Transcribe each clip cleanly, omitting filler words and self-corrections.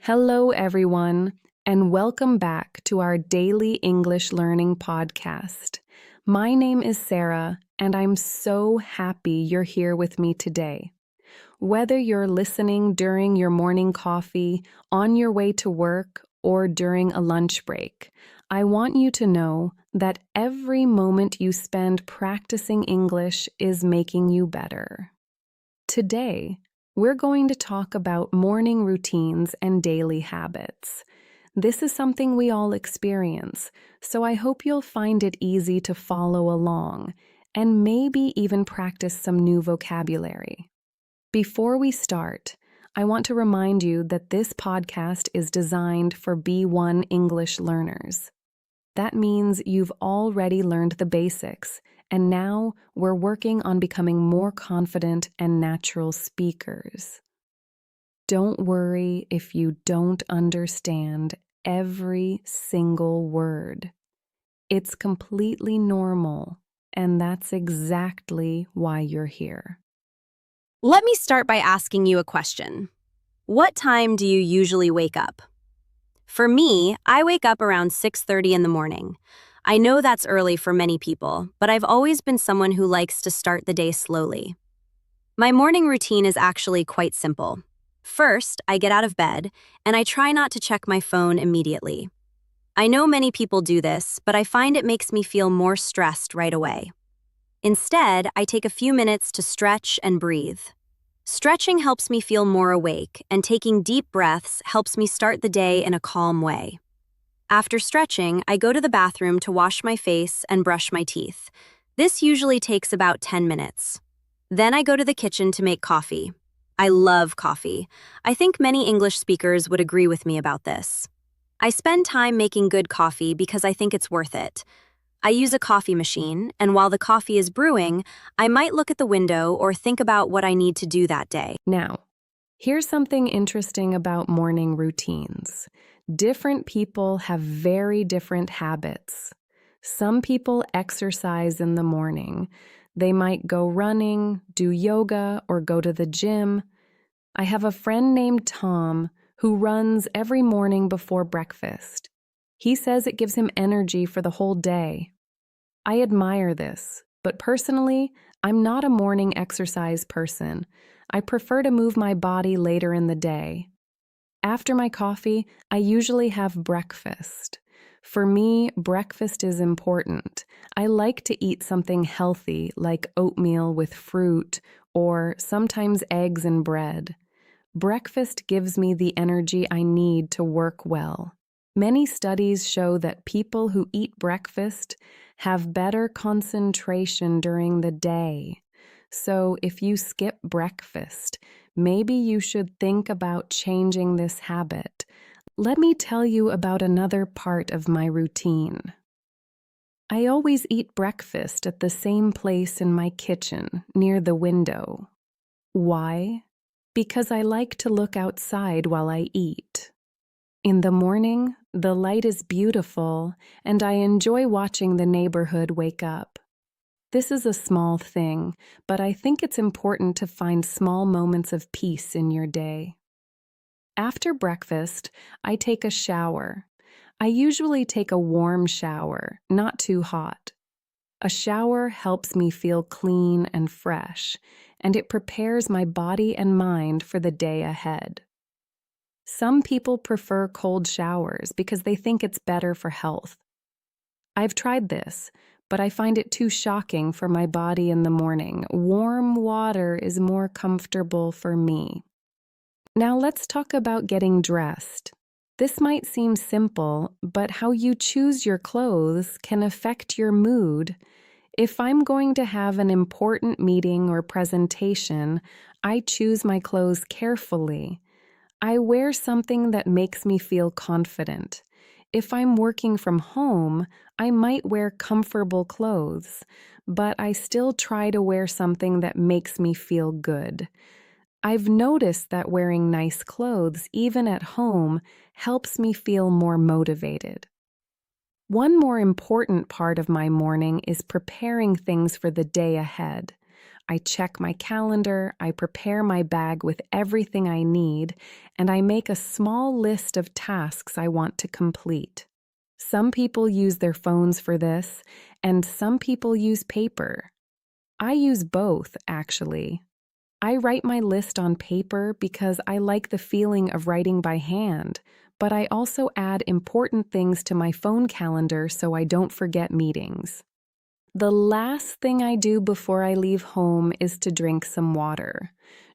Hello, everyone, and welcome back to our daily English learning podcast. My name is Sarah, and I'm so happy you're here with me today. Whether you're listening during your morning coffee, on your way to work, or during a lunch break, I want you to know that every moment you spend practicing English is making you better. Today, we're going to talk about morning routines and daily habits. This is something we all experience, so I hope you'll find it easy to follow along and maybe even practice some new vocabulary. Before we start, I want to remind you that this podcast is designed for B1 English learners. That means you've already learned the basics, and now we're working on becoming more confident and natural speakers. Don't worry if you don't understand every single word. It's completely normal, and that's exactly why you're here. Let me start by asking you a question. What time do you usually wake up? For me, I wake up around 6:30 in the morning. I know that's early for many people, but I've always been someone who likes to start the day slowly. My morning routine is actually quite simple. First, I get out of bed, and I try not to check my phone immediately. I know many people do this, but I find it makes me feel more stressed right away. Instead, I take a few minutes to stretch and breathe. Stretching helps me feel more awake, and taking deep breaths helps me start the day in a calm way. After stretching, I go to the bathroom to wash my face and brush my teeth. This usually takes about 10 minutes. Then I go to the kitchen to make coffee. I love coffee. I think many English speakers would agree with me about this. I spend time making good coffee because I think it's worth it. I use a coffee machine, and while the coffee is brewing, I might look at the window or think about what I need to do that day. Now, here's something interesting about morning routines. Different people have very different habits. Some people exercise in the morning. They might go running, do yoga, or go to the gym. I have a friend named Tom who runs every morning before breakfast. He says it gives him energy for the whole day. I admire this, but personally, I'm not a morning exercise person. I prefer to move my body later in the day. After my coffee, I usually have breakfast. For me, breakfast is important. I like to eat something healthy like oatmeal with fruit or sometimes eggs and bread. Breakfast gives me the energy I need to work well. Many studies show that people who eat breakfast have better concentration during the day. So if you skip breakfast, maybe you should think about changing this habit. Let me tell you about another part of my routine. I always eat breakfast at the same place in my kitchen, near the window. Why? Because I like to look outside while I eat. In the morning, the light is beautiful, and I enjoy watching the neighborhood wake up. This is a small thing, but I think it's important to find small moments of peace in your day. After breakfast, I take a shower. I usually take a warm shower, not too hot. A shower helps me feel clean and fresh, and it prepares my body and mind for the day ahead. Some people prefer cold showers because they think it's better for health. I've tried this, but I find it too shocking for my body in the morning. Warm water is more comfortable for me. Now let's talk about getting dressed. This might seem simple, but how you choose your clothes can affect your mood. If I'm going to have an important meeting or presentation, I choose my clothes carefully. I wear something that makes me feel confident. If I'm working from home, I might wear comfortable clothes, but I still try to wear something that makes me feel good. I've noticed that wearing nice clothes, even at home, helps me feel more motivated. One more important part of my morning is preparing things for the day ahead. I check my calendar, I prepare my bag with everything I need, and I make a small list of tasks I want to complete. Some people use their phones for this, and some people use paper. I use both, actually. I write my list on paper because I like the feeling of writing by hand, but I also add important things to my phone calendar so I don't forget meetings. The last thing I do before I leave home is to drink some water.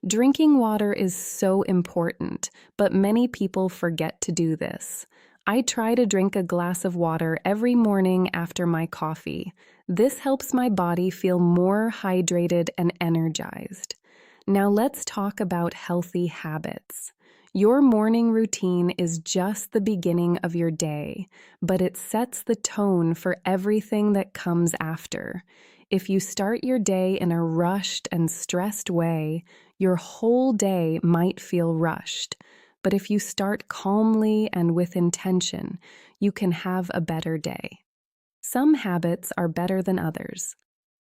Drinking water is so important, but many people forget to do this. I try to drink a glass of water every morning after my coffee. This helps my body feel more hydrated and energized. Now let's talk about healthy habits. Your morning routine is just the beginning of your day, but it sets the tone for everything that comes after. If you start your day in a rushed and stressed way, your whole day might feel rushed. But if you start calmly and with intention, you can have a better day. Some habits are better than others.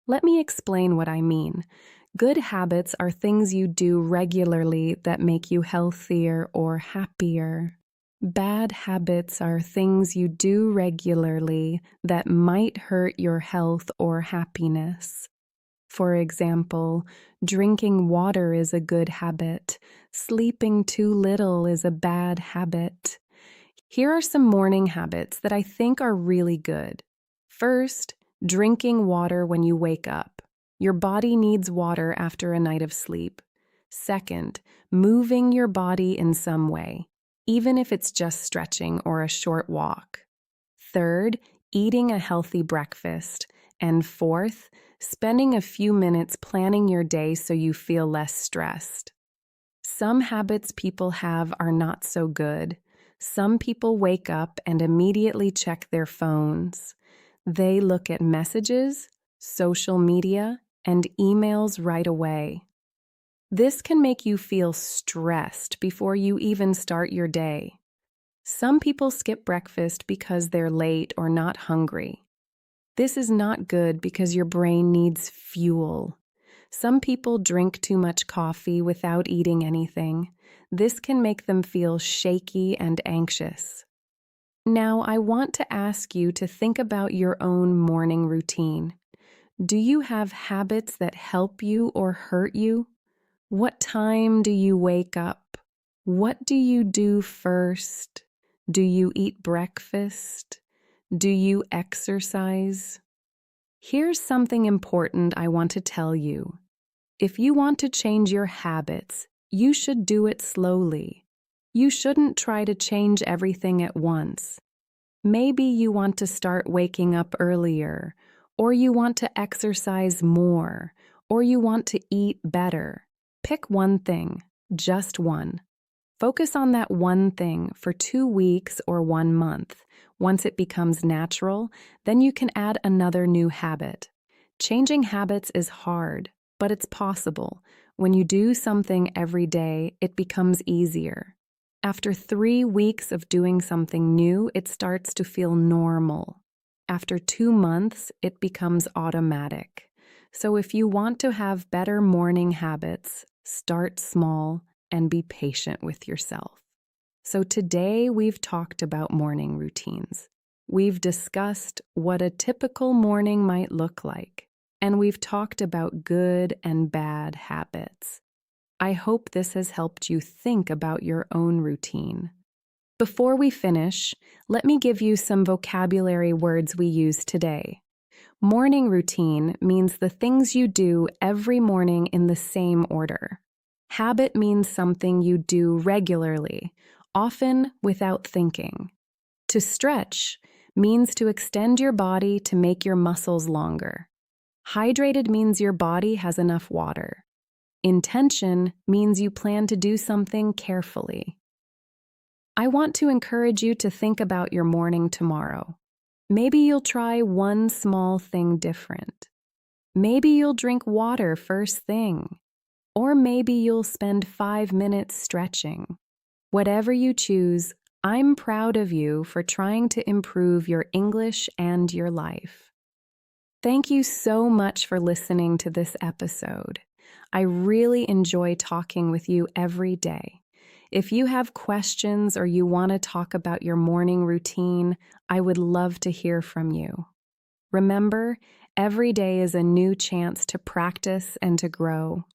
Let me explain what I mean. Good habits are things you do regularly that make you healthier or happier. Bad habits are things you do regularly that might hurt your health or happiness. For example, drinking water is a good habit. Sleeping too little is a bad habit. Here are some morning habits that I think are really good. First, drinking water when you wake up. Your body needs water after a night of sleep. Second, moving your body in some way, even if it's just stretching or a short walk. Third, eating a healthy breakfast. And fourth, spending a few minutes planning your day so you feel less stressed. Some habits people have are not so good. Some people wake up and immediately check their phones. They look at messages, social media, and emails right away. This can make you feel stressed before you even start your day. Some people skip breakfast because they're late or not hungry. This is not good because your brain needs fuel. Some people drink too much coffee without eating anything. This can make them feel shaky and anxious. Now, I want to ask you to think about your own morning routine. Do you have habits that help you or hurt you? What time do you wake up? What do you do first? Do you eat breakfast? Do you exercise? Here's something important I want to tell you. If you want to change your habits, you should do it slowly. You shouldn't try to change everything at once. Maybe you want to start waking up earlier, or you want to exercise more, or you want to eat better. Pick one thing, just one. Focus on that one thing for 2 weeks or 1 month. Once it becomes natural, then you can add another new habit. Changing habits is hard, but it's possible. When you do something every day, it becomes easier. After 3 weeks of doing something new, it starts to feel normal. After 2 months, it becomes automatic. So if you want to have better morning habits, start small and be patient with yourself. So today we've talked about morning routines. We've discussed what a typical morning might look like, and we've talked about good and bad habits. I hope this has helped you think about your own routine. Before we finish, let me give you some vocabulary words we use today. Morning routine means the things you do every morning in the same order. Habit means something you do regularly, often without thinking. To stretch means to extend your body to make your muscles longer. Hydrated means your body has enough water. Intention means you plan to do something carefully. I want to encourage you to think about your morning tomorrow. Maybe you'll try one small thing different. Maybe you'll drink water first thing. Or maybe you'll spend 5 minutes stretching. Whatever you choose, I'm proud of you for trying to improve your English and your life. Thank you so much for listening to this episode. I really enjoy talking with you every day. If you have questions or you want to talk about your morning routine, I would love to hear from you. Remember, every day is a new chance to practice and to grow.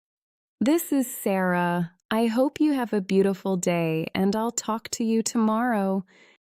This is Sarah. I hope you have a beautiful day, and I'll talk to you tomorrow.